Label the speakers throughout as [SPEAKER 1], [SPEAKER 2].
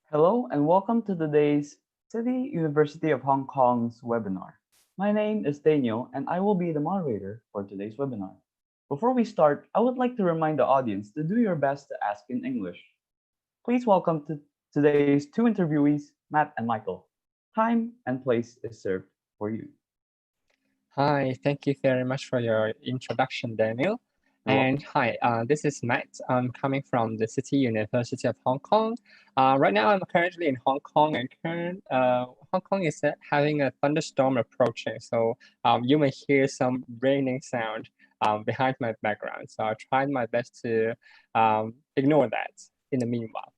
[SPEAKER 1] Hello and welcome to today's City University of Hong Kong's webinar. My name is Daniel and I will be the moderator for today's webinar. Before we start, I would like to remind the audience to do your best to ask in English. Please welcome to today's two interviewees, Matt and Michael. Time and place is served for you.
[SPEAKER 2] Hi, thank you very much for your introduction, Daniel. And hi, this is Matt. I'm coming from the City University of Hong Kong. Right now, I'm currently in Hong Kong, and Hong Kong is having a thunderstorm approaching. So you may hear some raining sound behind my background. So I tried my best to ignore that in the meanwhile.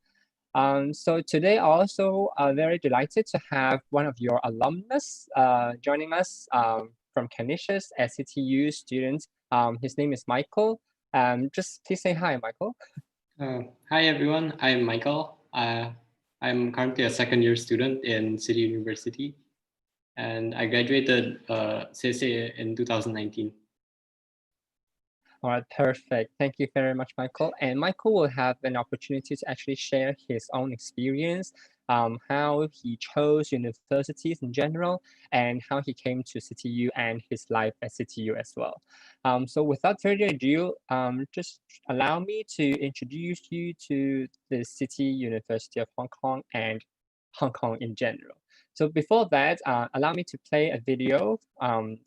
[SPEAKER 2] So today, also very delighted to have one of your alumnus joining us from Canisius as CTU student. His name is Michael. Just please say hi, Michael.
[SPEAKER 3] Hi, everyone. I'm Michael. I'm currently a second-year student in City University, and I graduated CCE in 2019.
[SPEAKER 2] All right, perfect. Thank you very much, Michael. And Michael will have an opportunity to actually share his own experience, how he chose universities in general, and how he came to CTU and his life at CTU as well. So without further ado, just allow me to introduce you to the City University of Hong Kong and Hong Kong in general. So before that, allow me to play a video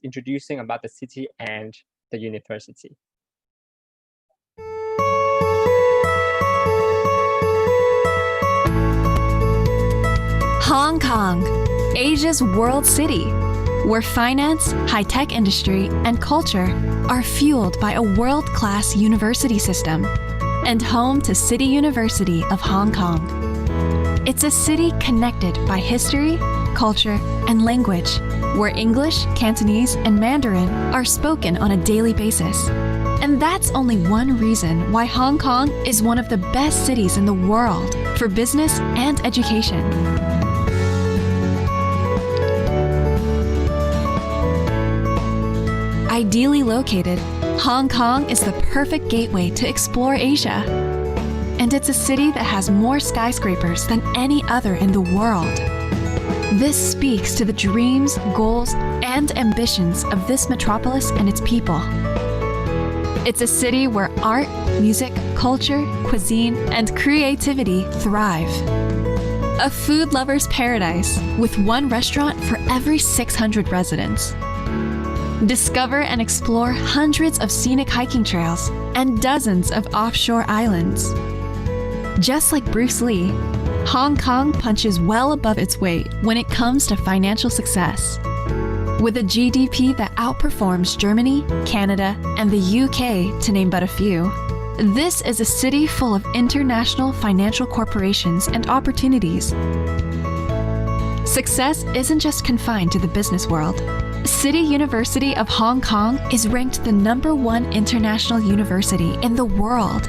[SPEAKER 2] introducing about the city and the university.
[SPEAKER 4] Hong Kong, Asia's world city, where finance, high-tech industry, and culture are fueled by a world-class university system, and home to City University of Hong Kong. It's a city connected by history, culture, and language, where English, Cantonese, and Mandarin are spoken on a daily basis. And that's only one reason why Hong Kong is one of the best cities in the world for business and education. Ideally located, Hong Kong is the perfect gateway to explore Asia. And it's a city that has more skyscrapers than any other in the world. This speaks to the dreams, goals, and ambitions of this metropolis and its people. It's a city where art, music, culture, cuisine, and creativity thrive. A food lover's paradise with one restaurant for every 600 residents. Discover and explore hundreds of scenic hiking trails and dozens of offshore islands. Just like Bruce Lee, Hong Kong punches well above its weight when it comes to financial success. With a GDP that outperforms Germany, Canada, and the UK, to name but a few, this is a city full of international financial corporations and opportunities. Success isn't just confined to the business world. City University of Hong Kong is ranked the #1 international university in the world.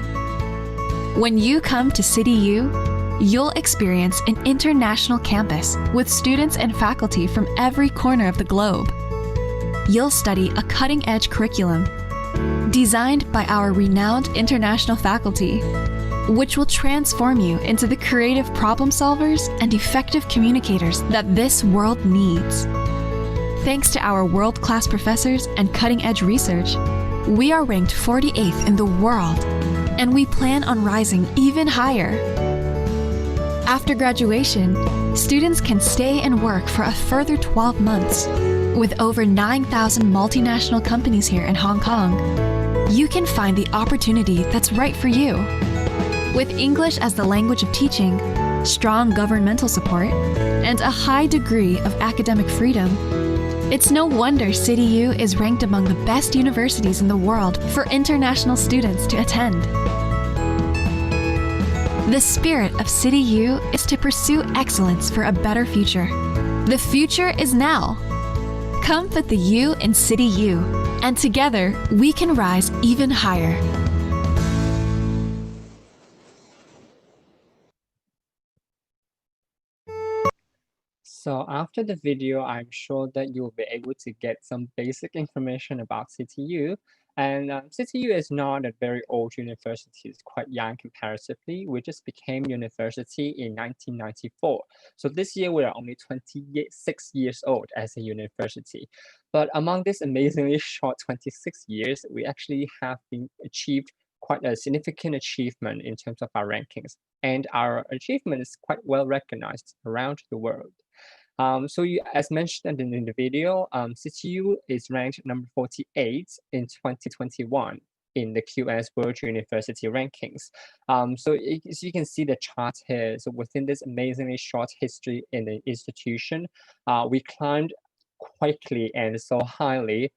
[SPEAKER 4] When you come to City U, you'll experience an international campus with students and faculty from every corner of the globe. You'll study a cutting-edge curriculum designed by our renowned international faculty, which will transform you into the creative problem solvers and effective communicators that this world needs. Thanks to our world-class professors and cutting-edge research, we are ranked 48th in the world, and we plan on rising even higher. After graduation, students can stay and work for a further 12 months. With over 9,000 multinational companies here in Hong Kong, you can find the opportunity that's right for you. With English as the language of teaching, strong governmental support, and a high degree of academic freedom, it's no wonder City U is ranked among the best universities in the world for international students to attend. The spirit of City U is to pursue excellence for a better future. The future is now. Come put the U in City U, and together we can rise even higher.
[SPEAKER 2] So after the video, I'm sure that you'll be able to get some basic information about CTU. And CTU is not a very old university. It's quite young comparatively. We just became university in 1994. So this year we are only 26 years old as a university. But among this amazingly short 26 years, we actually have been achieved quite a significant achievement in terms of our rankings. And our achievement is quite well recognized around the world. As mentioned in the video, CTU is ranked number 48 in 2021 in the QS World University Rankings. As you can see the chart here, so within this amazingly short history in the institution, we climbed quickly and so highly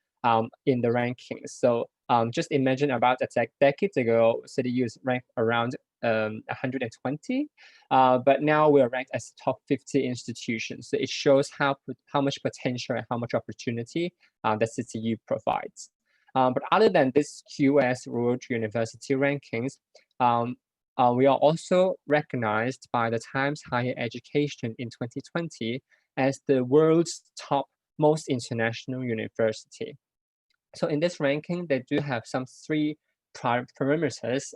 [SPEAKER 2] in the rankings. So just imagine about a decade ago, CTU is ranked around 120, but now we are ranked as top 50 institutions. So it shows how much potential and how much opportunity that CTU provides. But other than this QS World University Rankings, we are also recognized by the Times Higher Education in 2020 as the world's top most international university. So in this ranking, they do have some three parameters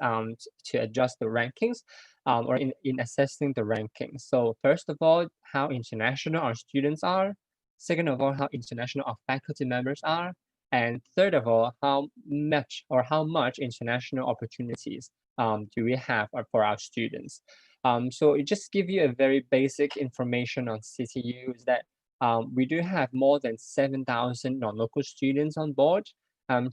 [SPEAKER 2] to adjust the rankings or in assessing the rankings. So first of all, how international our students are. Second of all, how international our faculty members are. And third of all, how much international opportunities do we have for our students. So it just gives you a very basic information on CTU is that we do have more than 7,000 non-local students on board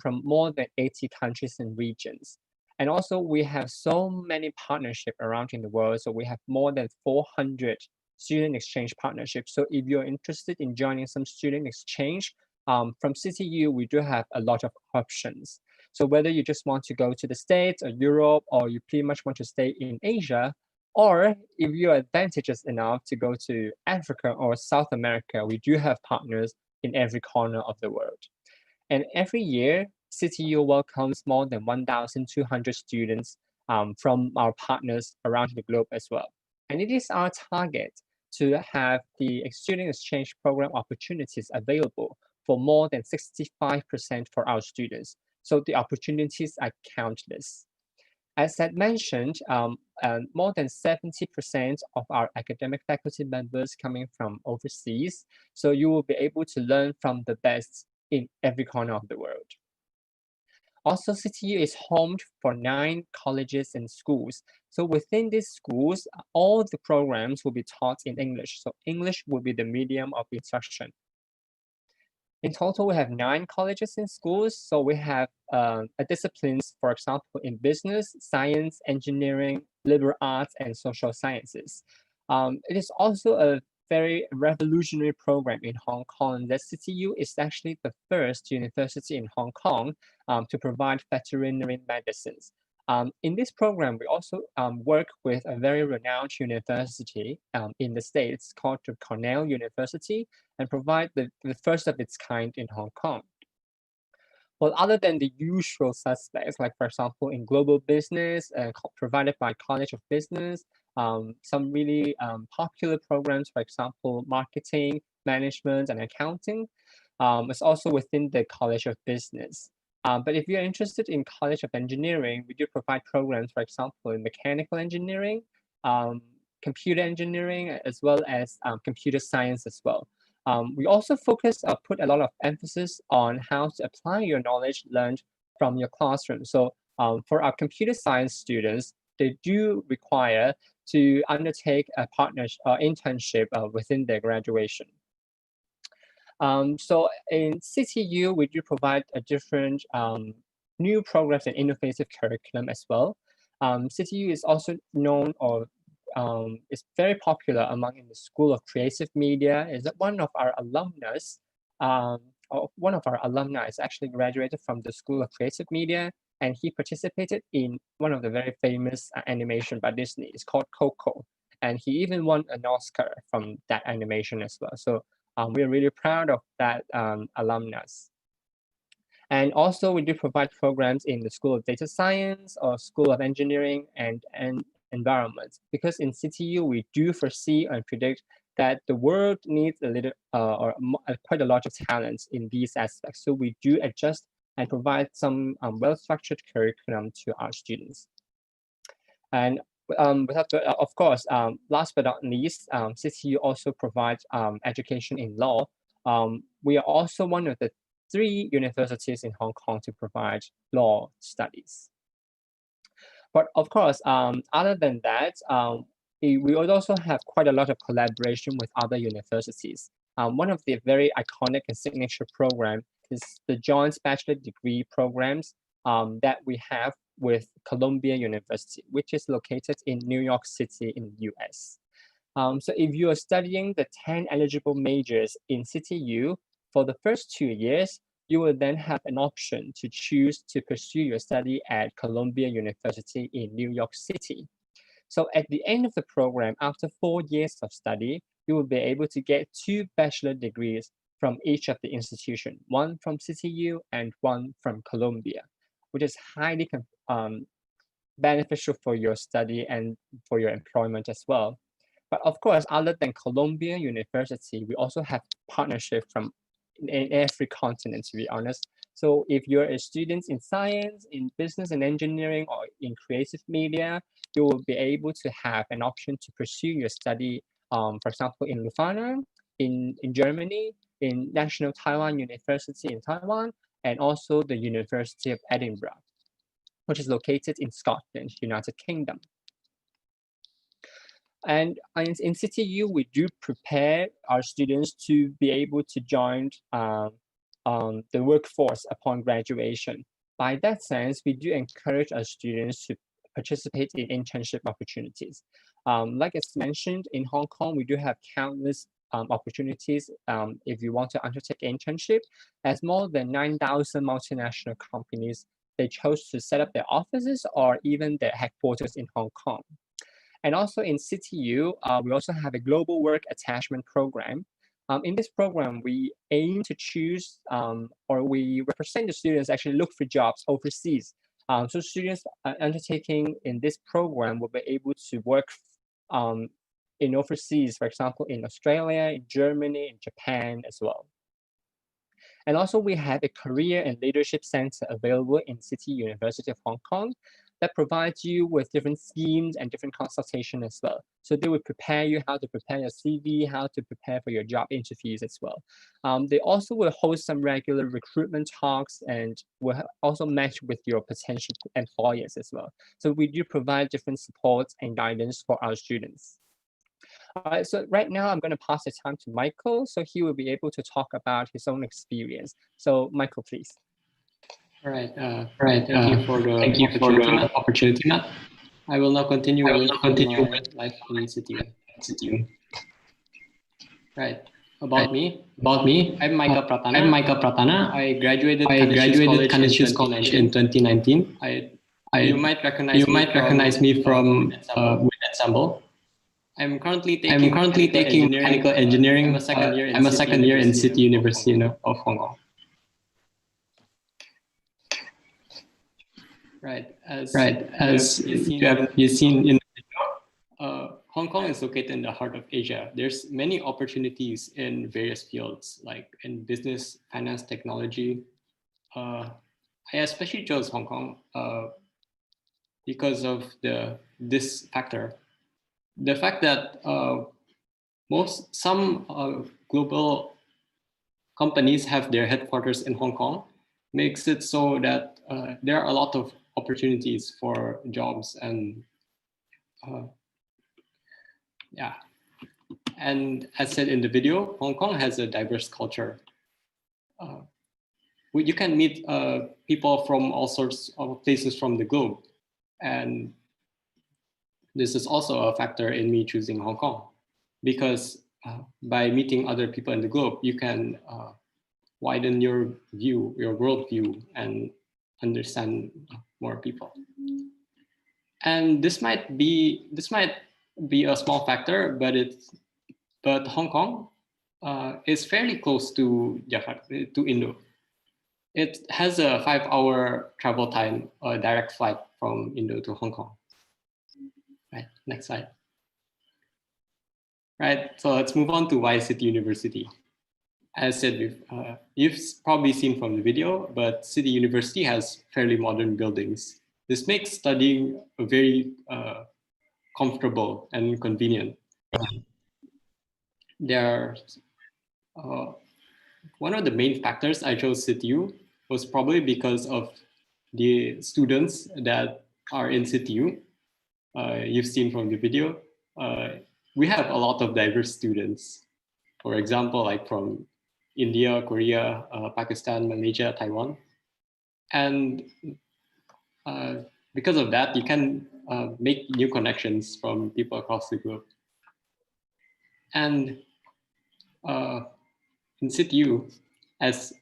[SPEAKER 2] from more than 80 countries and regions. And also we have so many partnerships around in the world. So we have more than 400 student exchange partnerships. So if you're interested in joining some student exchange, from CTU, we do have a lot of options. So whether you just want to go to the States or Europe, or you pretty much want to stay in Asia, or if you're advantageous enough to go to Africa or South America, we do have partners in every corner of the world. And every year, CTU welcomes more than 1,200 students from our partners around the globe as well. And it is our target to have the student exchange program opportunities available for more than 65% for our students. So the opportunities are countless. As I mentioned, more than 70% of our academic faculty members coming from overseas. So you will be able to learn from the best in every corner of the world. Also, CTU is home for 9 colleges and schools. So within these schools, all the programs will be taught in English. So English will be the medium of instruction. In total, we have 9 colleges and schools. So we have disciplines, for example, in business, science, engineering, liberal arts, and social sciences. It is also a very revolutionary program in Hong Kong. The CTU is actually the first university in Hong Kong to provide veterinary medicines. In this program, we also work with a very renowned university in the States called the Cornell University and provide the first of its kind in Hong Kong. Well, other than the usual suspects, like for example, in global business provided by College of Business, some really popular programs, for example, marketing, management, and accounting. It's also within the College of Business. But if you're interested in College of Engineering, we do provide programs, for example, in mechanical engineering, computer engineering, as well as computer science as well. We also put a lot of emphasis on how to apply your knowledge learned from your classroom. So for our computer science students, they do require to undertake a internship within their graduation. So in CTU, we do provide a different new programs and innovative curriculum as well. CTU is also known or is very popular among in the School of Creative Media. Is that one of our alumnus, is actually graduated from the School of Creative Media, and he participated in one of the very famous animation by Disney. It's called Coco, and he even won an Oscar from that animation as well. So we're really proud of that alumnus. And also we do provide programs in the School of Data Science or School of Engineering and Environment, because in CTU we do foresee and predict that the world needs a little quite a lot of talents in these aspects. So we do adjust and provide some well-structured curriculum to our students. And of course, last but not least, CCU also provides education in law. We are also one of the 3 universities in Hong Kong to provide law studies. But of course, other than that, we would also have quite a lot of collaboration with other universities. One of the very iconic and signature program is the joint bachelor degree programs that we have with Columbia University, which is located in New York City in the US. So if you are studying the 10 eligible majors in CityU for the first 2 years, you will then have an option to choose to pursue your study at Columbia University in New York City. So at the end of the program, after 4 years of study, you will be able to get 2 bachelor degrees from each of the institution, one from CityU and one from Columbia, which is highly beneficial for your study and for your employment as well. But of course, other than Columbia University, we also have partnership from in every continent, to be honest. So if you're a student in science, in business and engineering, or in creative media, you will be able to have an option to pursue your study, for example, in Leuphana, in Germany, in National Taiwan University in Taiwan, and also the University of Edinburgh, which is located in Scotland, United Kingdom. And in CityU, we do prepare our students to be able to join the workforce upon graduation. By that sense, we do encourage our students to participate in internship opportunities. Like it's mentioned, in Hong Kong, we do have countless opportunities if you want to undertake internship, as more than 9,000 multinational companies, they chose to set up their offices or even their headquarters in Hong Kong. And also in CityU, we also have a global work attachment program. In this program, we aim to choose or we represent the students actually look for jobs overseas. So students undertaking in this program will be able to work in overseas, for example, in Australia, in Germany, in Japan as well. And also we have a career and leadership center available in City University of Hong Kong that provides you with different schemes and different consultation as well. So they will prepare you how to prepare your CV, how to prepare for your job interviews as well. They also will host some regular recruitment talks and will also match with your potential employers as well. So we do provide different supports and guidance for our students. All right, so right now I'm going to pass the time to Michael, so he will be able to talk about his own experience. So Michael, please.
[SPEAKER 3] All right. Thank you for the opportunity, Matt. I will now continue with my life in CityU. Right. About me. I'm Michael Pratana. I graduated Canisius College in 2019. You might recognize me from with Ensemble. I'm currently taking mechanical engineering. I'm a second year in City University of Hong Kong. Right. As you've seen in the video, Hong Kong is located in the heart of Asia. There's many opportunities in various fields, like in business, finance, technology. I especially chose Hong Kong because of this factor. The fact that some global companies have their headquarters in Hong Kong makes it so that there are a lot of opportunities for jobs and yeah. And as said in the video, Hong Kong has a diverse culture. You can meet people from all sorts of places from the globe. And this is also a factor in me choosing Hong Kong, because by meeting other people in the globe, you can widen your view, your worldview, and understand more people. And this might be a small factor, but Hong Kong is fairly close to Jakarta, to Indo. It has a 5-hour travel time, a direct flight from Indo to Hong Kong. Right, next slide. Right, so let's move on to why City University. as said, you've probably seen from the video, but City University has fairly modern buildings. This makes studying very comfortable and convenient. One of the main factors I chose CityU was probably because of the students that are in CityU. You've seen from the video, we have a lot of diverse students. For example, like from India, Korea, Pakistan, Malaysia, Taiwan. And because of that, you can make new connections from people across the globe. And in CityU, as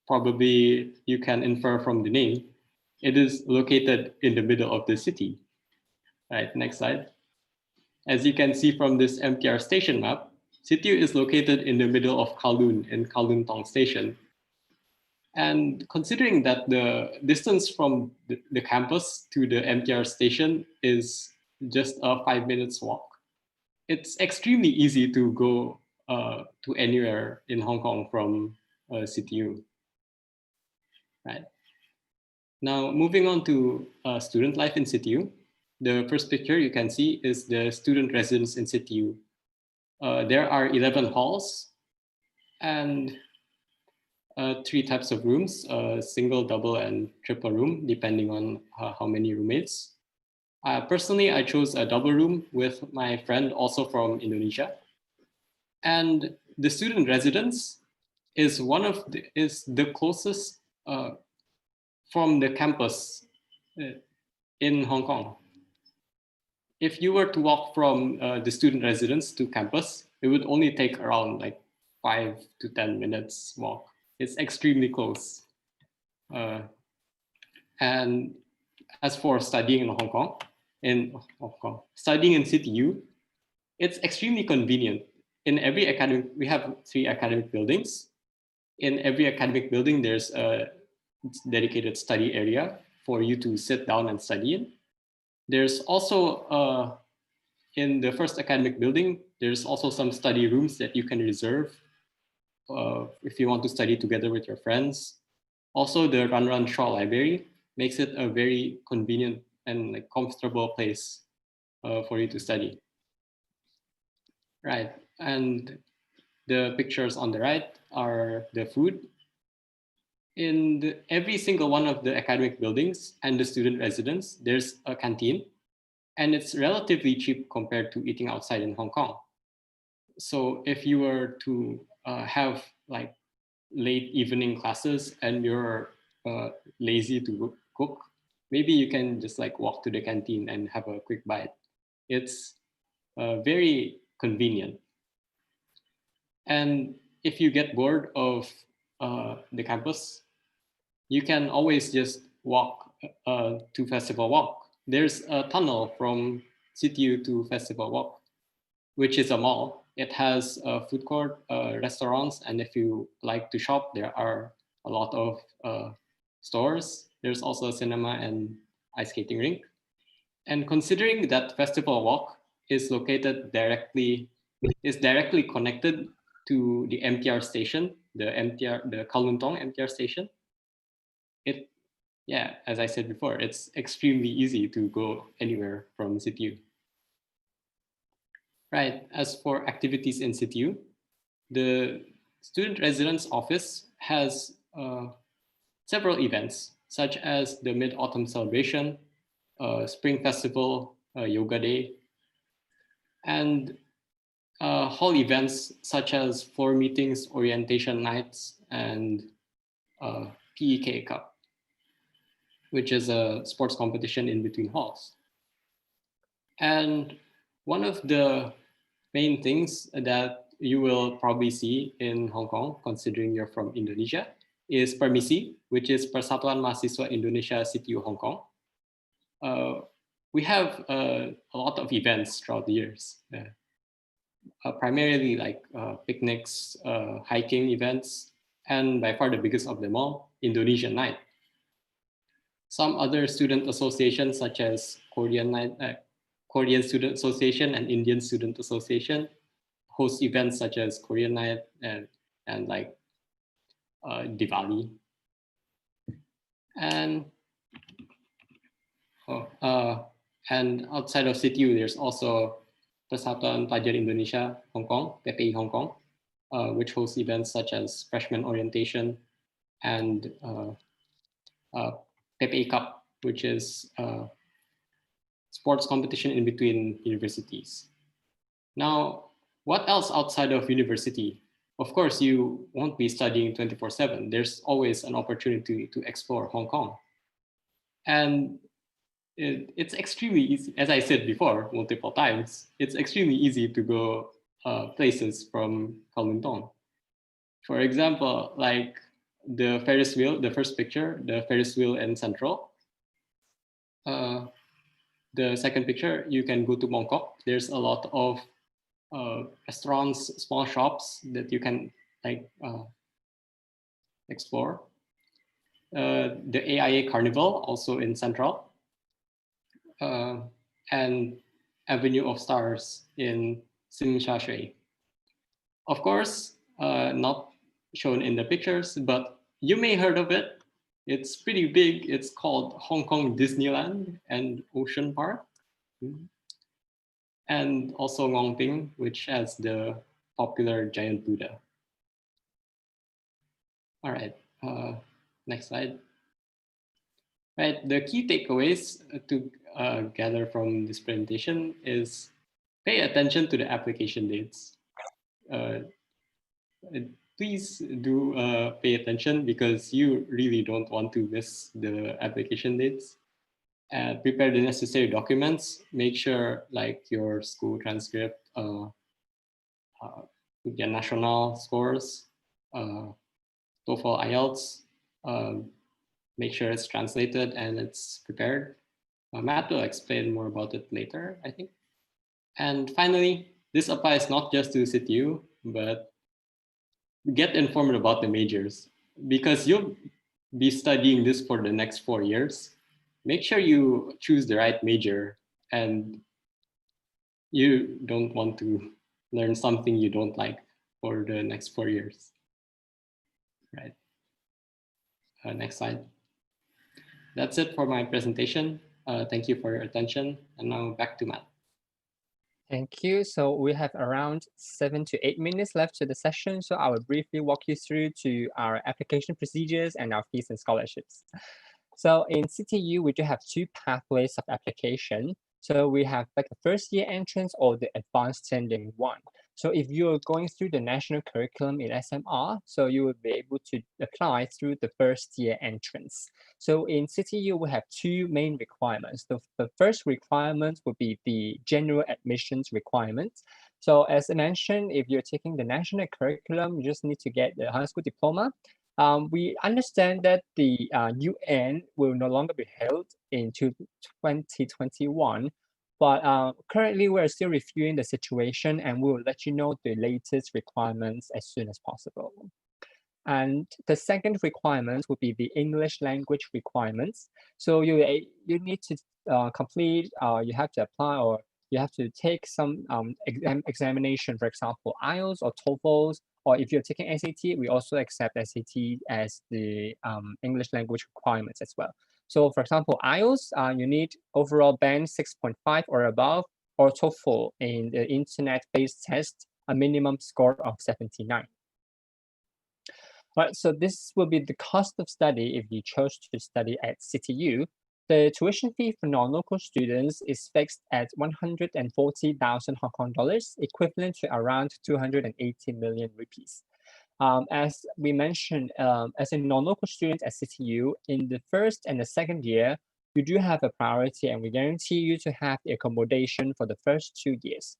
[SPEAKER 3] probably you can infer from the name, it is located in the middle of the city. Right, next slide. As you can see from this MTR station map, CityU is located in the middle of Kowloon in Kowloon Tong Station. And considering that the distance from the campus to the MTR station is just a 5 minutes walk, it's extremely easy to go to anywhere in Hong Kong from CityU. Right. Now, moving on to student life in CityU, the first picture you can see is the student residence in CityU. There are 11 halls and 3 types of rooms, single, double, and triple room, depending on how many roommates. Personally, I chose a double room with my friend also from Indonesia. And the student residence is the closest from the campus in Hong Kong. If you were to walk from the student residence to campus, it would only take around like 5 to 10 minutes walk. It's extremely close. And as for studying in Hong Kong, studying in CityU, it's extremely convenient. In every academic, we have 3 academic buildings. In every academic building, there's a dedicated study area for you to sit down and study in. There's also, in the first academic building, there's also some study rooms that you can reserve if you want to study together with your friends. Also, the Run Shaw Library makes it a very convenient and like comfortable place for you to study. Right, and the pictures on the right are the food. In every single one of the academic buildings and the student residence, there's a canteen, and it's relatively cheap compared to eating outside in Hong Kong. So if you were to have like late evening classes and you're lazy to cook, maybe you can just like walk to the canteen and have a quick bite. It's very convenient. And if you get bored of the campus, you can always just walk to Festival Walk. There's a tunnel from CityU to Festival Walk, which is a mall. It has a food court, restaurants, and if you like to shop, there are a lot of stores. There's also a cinema and ice skating rink. And considering that Festival Walk is directly connected to the MTR station, the Kowloon Tong MTR station, as I said before, it's extremely easy to go anywhere from CityU. Right, as for activities in CityU, the student residence office has several events, such as the Mid-Autumn Celebration, Spring Festival, Yoga Day, and hall events such as floor meetings, orientation nights, and PEK Cup, which is a sports competition in between halls. And one of the main things that you will probably see in Hong Kong, considering you're from Indonesia, is Permisi, which is Persatuan Mahasiswa Indonesia CityU Hong Kong. We have a lot of events throughout the years, primarily like picnics, hiking events, and by far the biggest of them all, Indonesian Night. Some other student associations such as Korean Student Association and Indian Student Association host events such as Korean Night and like Diwali. And outside of CTU, there's also Persatuan Pelajar Indonesia Hong Kong, PPI Hong Kong, which hosts events such as freshman orientation and PPI Cup, which is sports competition in between universities. Now, what else outside of university? Of course, you won't be studying 24/7. There's always an opportunity to explore Hong Kong. And it's extremely easy, as I said before, multiple times, it's extremely easy to go places from Kowloon. For example, like the Ferris wheel, the first picture, the Ferris wheel in Central. The second picture, you can go to Mongkok. There's a lot of restaurants, small shops that you can explore. The AIA Carnival, also in Central. And Avenue of Stars in Tsim Sha Tsui. Of course, not shown in the pictures, but you may heard of it. It's pretty big. It's called Hong Kong Disneyland and Ocean Park. And also Ngong Ping, which has the popular giant Buddha. All right, next slide. Right, the key takeaways to gather from this presentation is pay attention to the application dates. Please do pay attention because you really don't want to miss the application dates. Prepare the necessary documents. Make sure like your school transcript, your national scores, TOEFL, IELTS. Make sure it's translated and it's prepared. Matt will explain more about it later, I think. And finally, this applies not just to CTU, but get informed about the majors because you'll be studying this for the next 4 years. Make sure you choose the right major and you don't want to learn something you don't like for the next 4 years. Right. Next slide. That's it for my presentation. Thank you for your attention. And now back to Matt.
[SPEAKER 2] Thank you. So we have around 7 to 8 minutes left to the session. So I will briefly walk you through to our application procedures and our fees and scholarships. So in CTU, we do have 2 pathways of application. So we have like the first year entrance or the advanced standing one. So if you're going through the national curriculum in SMR, so you will be able to apply through the first year entrance. So in CTU, we have 2 main requirements. The first requirement would be the general admissions requirements. So as I mentioned, if you're taking the national curriculum, you just need to get the high school diploma. We understand that the UN will no longer be held in 2021, but currently we're still reviewing the situation and we'll let you know the latest requirements as soon as possible. And the second requirement would be the English language requirements. So you need to complete, you have to apply or you have to take some examination, for example, IELTS or TOEFL, or if you're taking SAT, we also accept SAT as the English language requirements as well. So for example, IELTS, you need overall band 6.5 or above, or TOEFL in the internet-based test, a minimum score of 79. Right, so this will be the cost of study if you chose to study at CTU. The tuition fee for non-local students is fixed at 140,000 Hong Kong dollars, equivalent to around 280 million rupees. As we mentioned, as a non-local student at CTU, in the first and the second year, you do have a priority and we guarantee you to have the accommodation for the first 2 years.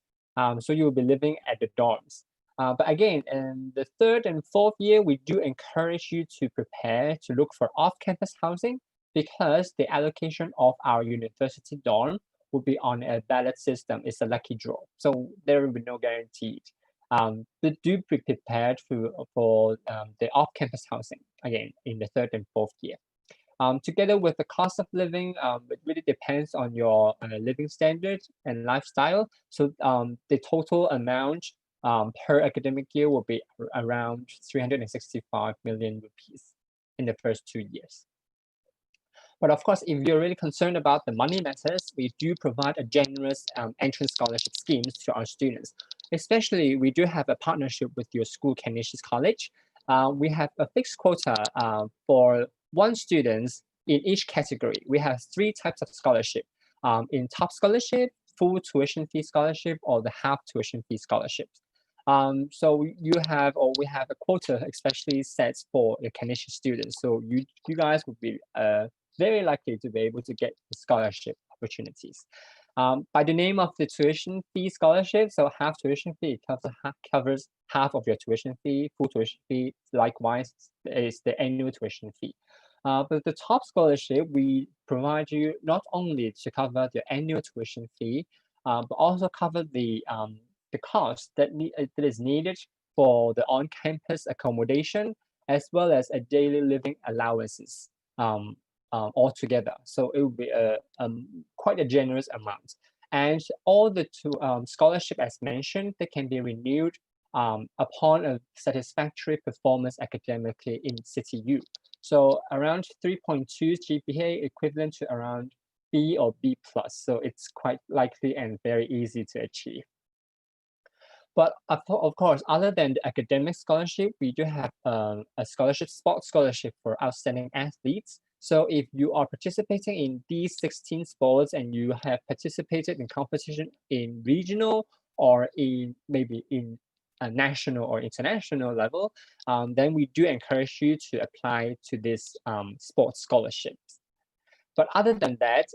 [SPEAKER 2] So you will be living at the dorms. But again, in the third and fourth year, we do encourage you to prepare to look for off-campus housing because the allocation of our university dorm will be on a ballot system. It's a lucky draw. So there will be no guaranteed. But do be prepared for the off-campus housing, again, in the third and fourth year. Together with the cost of living, it really depends on your living standard and lifestyle. So the total amount per academic year will be around 365 million rupees in the first 2 years. But of course, if you're really concerned about the money matters, we do provide a generous entrance scholarship schemes to our students. Especially, we do have a partnership with your school, Canisius College. We have a fixed quota for one student in each category. We have 3 types of scholarship. In top scholarship, full tuition fee scholarship, or the half tuition fee scholarships. So we have a quota especially set for the Canisius students. So you guys would be very likely to be able to get the scholarship opportunities. By the name of the tuition fee scholarship, so half tuition fee covers half of your tuition fee, full tuition fee, likewise is the annual tuition fee. But the top scholarship, we provide you not only to cover the annual tuition fee, but also cover the cost that is needed for the on-campus accommodation, as well as a daily living allowances altogether. So it will be quite a generous amount. And all the scholarship, as mentioned, they can be renewed upon a satisfactory performance academically in CityU. So around 3.2 GPA equivalent to around B or B+. So it's quite likely and very easy to achieve. But of course, other than the academic scholarship, we do have a scholarship, sports scholarship for outstanding athletes. So if you are participating in these 16 sports and you have participated in competition in regional or maybe in a national or international level, then we do encourage you to apply to this sports scholarships. But other than that,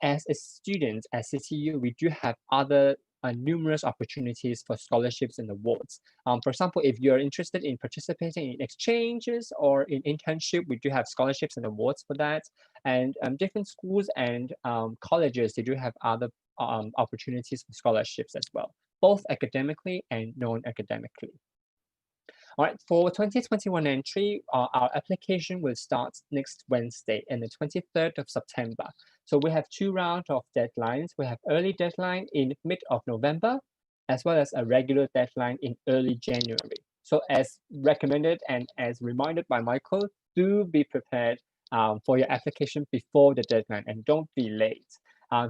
[SPEAKER 2] as a student at CCU, we do have other numerous opportunities for scholarships and awards. For example, if you're interested in participating in exchanges or in internship, we do have scholarships and awards for that. And different schools and colleges, they do have other opportunities for scholarships as well, both academically and non-academically. All right, for 2021 entry, our application will start next Wednesday and the 23rd of September. So we have 2 rounds of deadlines. We have early deadline in mid of November, as well as a regular deadline in early January. So as recommended and as reminded by Michael, do be prepared for your application before the deadline and don't be late.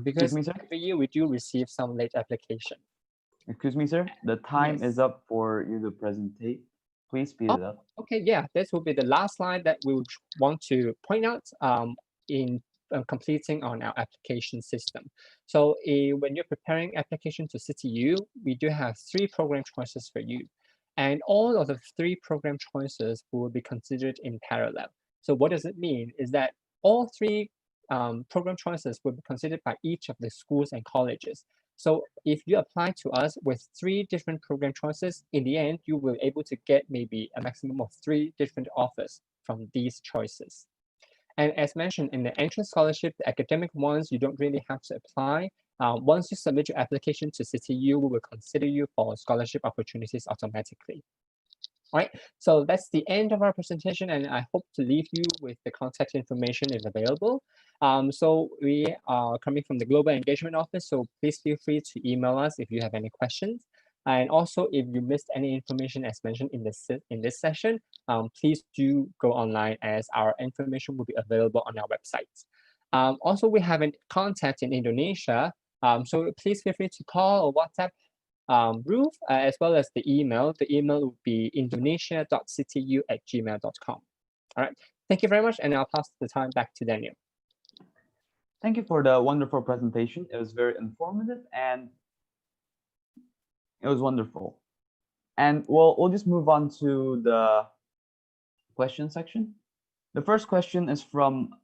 [SPEAKER 2] Because every year we do receive some late application.
[SPEAKER 1] Excuse me, sir. The time
[SPEAKER 2] Yes.
[SPEAKER 1] is up for you to presentate. Please speed it up.
[SPEAKER 2] Okay, yeah, this will be the last slide that we would want to point out in completing on our application system. So when you're preparing application to CityU, we do have 3 program choices for you. And all of the 3 program choices will be considered in parallel. So what does it mean is that all 3 program choices will be considered by each of the schools and colleges. So if you apply to us with 3 different program choices, in the end, you will be able to get maybe a maximum of 3 different offers from these choices. And as mentioned in the entrance scholarship, the academic ones, you don't really have to apply. Once you submit your application to CityU, we will consider you for scholarship opportunities automatically. All right, so that's the end of our presentation, and I hope to leave you with the contact information if available. So we are coming from the Global Engagement Office, so please feel free to email us if you have any questions. And also, if you missed any information as mentioned in this session, please do go online as our information will be available on our website. Also, we have a contact in Indonesia, so please feel free to call or WhatsApp Ruth, as well as the email. The email will be indonesia.ctu@gmail.com. All right, thank you very much, and I'll pass the time back to Daniel.
[SPEAKER 1] Thank you for the wonderful presentation. It was very informative and it was wonderful. And we'll just move on to the question section. The first question is from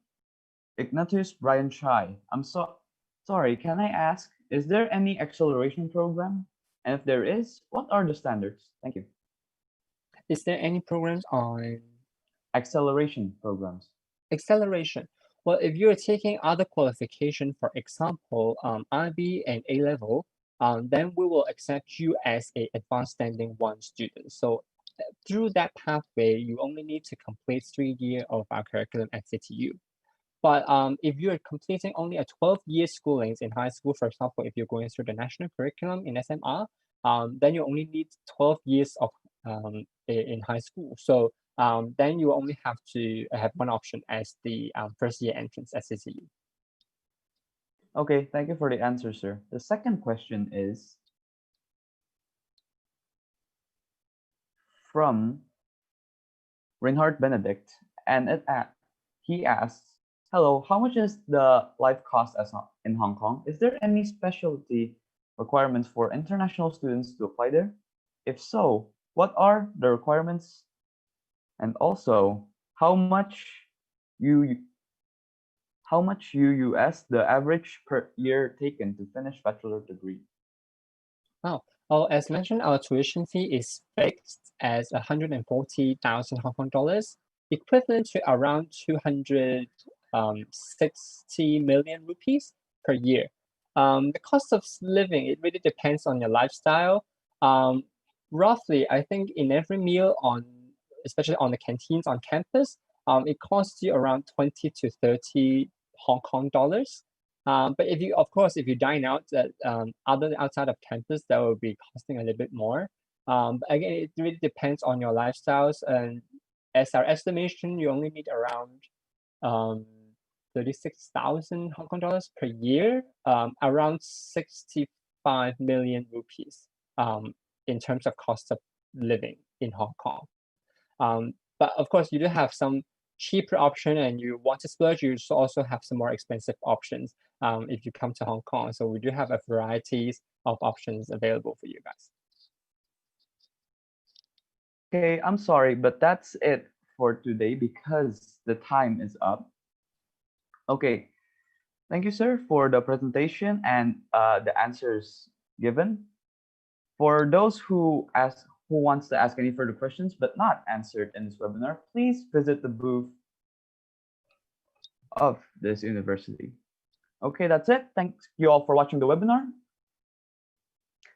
[SPEAKER 1] Ignatius Brian Chai. I'm sorry, can I ask, is there any acceleration program? And if there is, what are the standards? Thank you.
[SPEAKER 2] Is there any programs on
[SPEAKER 1] acceleration programs?
[SPEAKER 2] Acceleration. Well, if you're taking other qualification, for example, IB and A level, then we will accept you as a advanced standing 1 student. So through that pathway, you only need to complete 3 years of our curriculum at CityU. But if you're completing only a 12-year schooling in high school, for example, if you're going through the national curriculum in SMR, then you only need 12 years of in high school. So then you only have to have one option as the first year entrance at CCE.
[SPEAKER 1] Okay, thank you for the answer, sir. The second question is from Reinhard Benedict, and he asks, "Hello, how much is the life cost in Hong Kong? Is there any specialty requirements for international students to apply there? If so, what are the requirements? And also, how much UUS the average per year taken to finish bachelor degree?"
[SPEAKER 2] Oh, well, as mentioned, our tuition fee is fixed as 140,000 Hong Kong dollars, equivalent to around 260 million rupees per year. The cost of living, it really depends on your lifestyle. Roughly, I think in every meal especially on the canteens on campus, it costs you around 20 to 30 Hong Kong dollars. But if you dine out at outside of campus, that will be costing a little bit more. But again, it really depends on your lifestyles. And as our estimation, you only need around 36,000 Hong Kong dollars per year, around 65 million rupees in terms of cost of living in Hong Kong. But of course, you do have some cheaper option, and you want to splurge, you also have some more expensive options if you come to Hong Kong. So we do have a varieties of options available for you guys.
[SPEAKER 1] Okay, I'm sorry, but that's it for today because the time is up. Okay, thank you, sir, for the presentation and the answers given. For those who wants to ask any further questions but not answered in this webinar, please visit the booth of this university. Okay, that's it. Thanks you all for watching the webinar.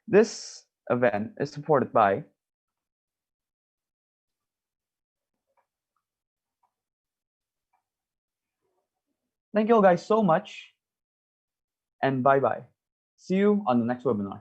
[SPEAKER 1] This event is supported by Thank you all guys so much, and bye-bye. See you on the next webinar.